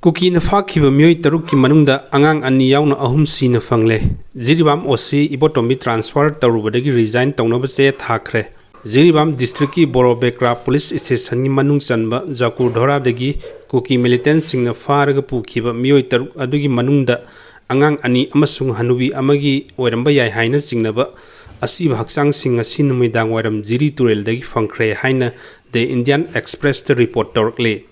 Kuki na fakhiba mioi taruk ki manungda angang ani yauna ahum sina fangle. Jiri OC ibotombi transfer tarubadagi resign tounaba se thakhre. Jiri district ki Borobekra police station ni manung chanba Jakur dhora dagi Kuki militant singna faraga pukhiba mioi taruk adugi manungda angang ani amasung hanubi amagi oiramba yai haina singnaba asiba haksang sing asi numidang wairam Jiri turel dagi fangkhre haina The Indian Express the report torkle.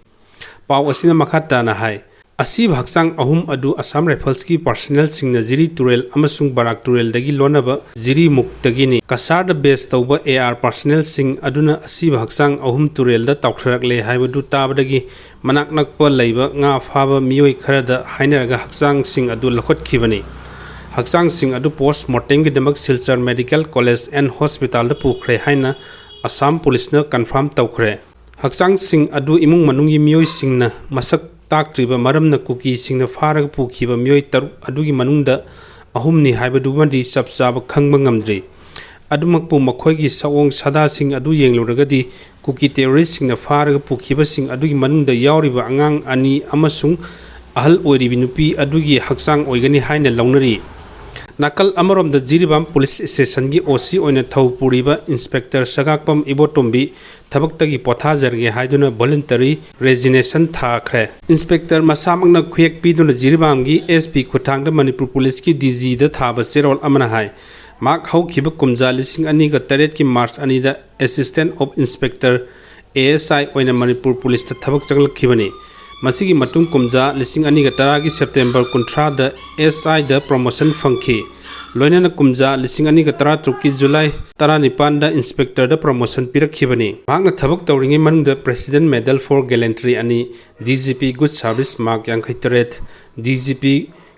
Pau asina makhata na hai asi bhaksang ahum adu Assam Rifles ki personnel singna Jiri turel amasung Barak turel dagi lonaba Jiri muktagi ni kasar da base tauba AR personnel sing aduna asi bhaksang ahum turel da tawkhrakle haibadu tabadagi manak nakpa leiba nga phaba mioi kharada hainaraga haksang sing adu lakhot khibani haksang sing adu post mortem gi demak Silchar Medical College and Hospital da pukhre haina Assam police na confirm tawkhre haksang sing adu imung manungi mioi singna masak taktriba maramna Kuki singna faraga pukhiba mioi taruk adugi manungda ahumni haibadu madi sapsaba khangba ngamdri adumakpu makhoigi sawong sada sing adu yengluragadi Kuki terrorist singna faraga pukhiba sing adugi manungda yauriba angang ani amasung ahal oiribi nupi adugi haksang oigani haina launari nakal amarom da Jiri police station gi OC oina Puriba inspector sagakpam ibotombi thabaktagi pothajarge haiduna voluntary resignation thakhre inspector masamangna khuyek piduna Jiri gi SP khuthangda Manipur police ki DG da thaba serol amana hai mak haukhiba kumja lising ani ga taret ki March ani da assistant of inspector ASI oina Manipur police ta thabak chagal khibani masigi matung kumja lising ani ga taragi September kuntra da SI da promotion fangki loinana kumja lising ani ga tara truki July tara nipan da inspector da promotion pirakhibani magna thabak tawringi manungda president medal for gallantry ani DGP good service mark yang khaitret DGP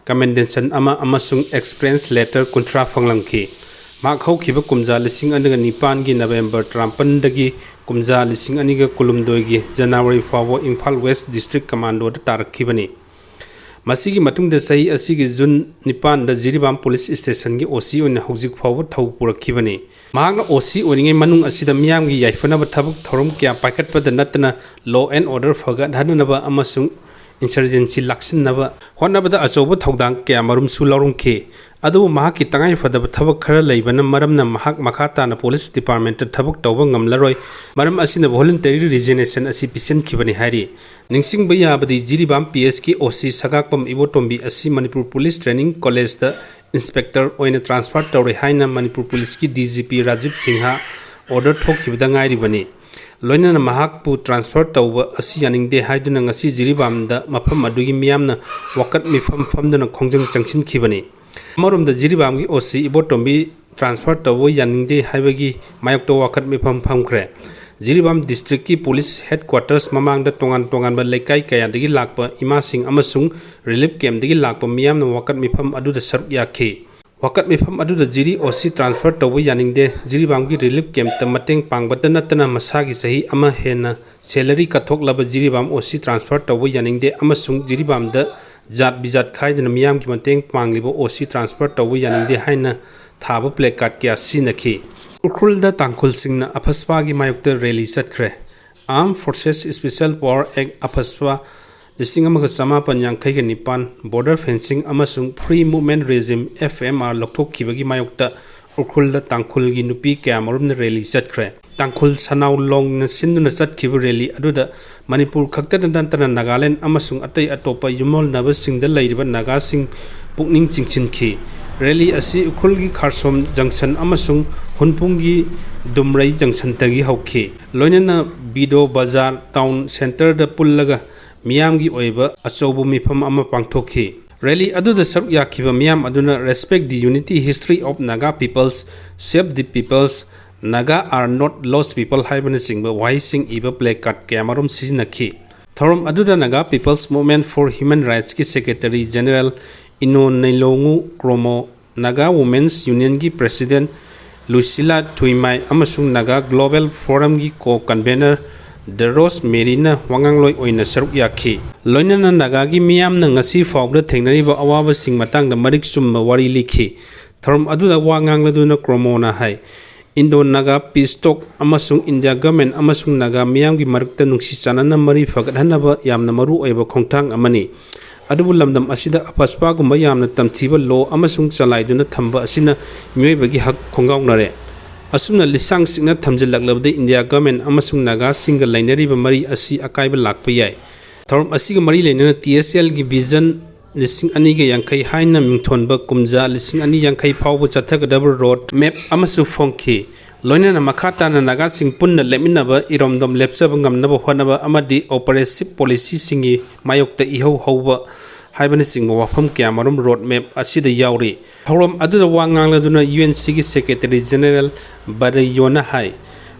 commendation ama amasung experience letter kuntra fanglangki mak haukhiba kumja lising aniga nipan gi November 30 dagi kumja lising aniga kulumdoi gi January fawo Imphal West District Commando da tarakhibani masigi matungda sahi asigi June nipan da Jiri police station gi OC oina hojik fawo thau purakhibani magna OC oninge manung asida miyam gi yaifanaba thabuk thorom kya paikatpada natna law and order faga dhanaba amasung insurgency laksinaba honabada achoba thaudang kya marum su lorumkhe adu mahaki tangai fadaba thabak khara leibana maramna mahak makhata na police department thabak tawba ngamlaroi maram asina voluntary resignation asi pisen khibani hari ningsing baya badi Jiri PS ki OC sagakpam ibotombi asi Manipur police training college da inspector oina transfer tawre haina Manipur police ki DGP Rajiv Singha order thokhibada ngairi bani loinana mahakpu transfer tawba asi yaningde haiduna ngasi Jiri da mafam adugi miyamna wakat mifam famdana khongjang changsin khibani amarom da Jiri gi OC ibotombi transfer tawbo yaningde haibagi mayokto wakat mifam famkhre Jiri district ki police headquarters mamang da tongan ba lekai kaya dagi lakpa ima sing amasung relief camp dagi lakpa miyamna wakat mifam adu da saruk yakhe wakat mifam adu da Jiri OC transfer tawbo yaningde Jiri gi relief camp ta mateng pangbata natana masagi sahi ama hena salary kathok laba Jiri OC transfer tawbo yaningde amasung Jiri da jat bijat khaidana miyam ki mateng panglibo OC transfer tawbo yaningde haina thaba placard kya sinakhi Ukhul da tangkhul singna aphaspa gi mayukta rally satkre Armed Forces Special Power Act aphaspa lisingamaga samapan yangkhai ga nipan border fencing amasung free movement regime FMR lokthok khibagi mayukta ukhul da tangkhul gi nupi kamarum na rally satkre tangkhul sanau long na sinduna satkhiba rally aduda Manipur khakta dantana Nagaland amasung atai atopa yumol naba singda leiriba naga sing pukning chingchinki rally asi ukhulgi kharsom junction amasung hunpungi dumrai junction tagi hauki loinana Bido Bazar town center da pullaga miyamgi oiba achobu mifam ama pangthokhi rally aduda saruk yakhiba miyam aduna respect the unity history of Naga peoples save the peoples Naga are not lost people haibana singba waising iba placard kamarum sizinakhi thorom aduda Naga people's movement for human rights ki secretary general Ino Nailongu Kromo Naga Women's Union gi President Lucilla Tuimai amasung Naga Global Forum gi co-convener Deros Merina Wangangloi oina saruk yakhi loinana Naga gi miyam na ngasi fawda thengnariba awaba sing matang da marik summa wari likhi thorom aduda wangangladuna Kromo na hai Indo-Naga Peace Talk amasung India government amasung Naga miyamgi marukta nungsi chanana mari fagadhanaba yamna maru oiba khongthang amani. Adubu lamdam asida apaspa gumba yamna tamthiba law amasung chalaiduna thamba asina miyoi hak khongawnare. Asumna lisang singna thamjilaklabda India government amasung Naga singa lainariba mari asi akaiba lakpa yai. Thorum asiga mari lainana TSL gi vision lising ani ga yankai haina mingthonba kumja lising ani yankai phawbu chathagadaba road map amasu phongki. Loinana makhata na Naga sing punna leminaba iromdom lepsaba ngamnaba honaba amadi oppressive policy singi mayokta ihau hauba haibani singwa wafam kyamarum road map asida yauri. Thorum aduda wangangladuna UNC gi Secretary General Barayona hai.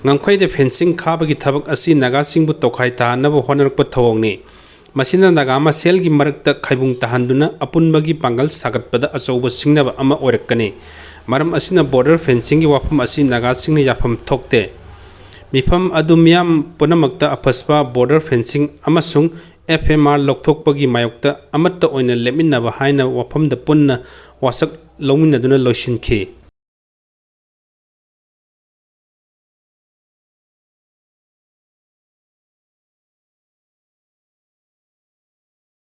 Ngamkhaide fencing khabagi thabak asi Naga singbu tokhai tahanaba honarakpa thawongni. Masina Naga masel gi marakta khaibung tahanduna apunbagi pangal sagatpada achauba singnaba ama oirakani. Maram asina border fencing gi wafam asi Naga singni yafam thokte. Mifam adu miyam punamakta apaspa border fencing amasung FMR lokthokpagi mayokta amatta oina leminaba haina wafamda punna wasak lawminaduna loisinki.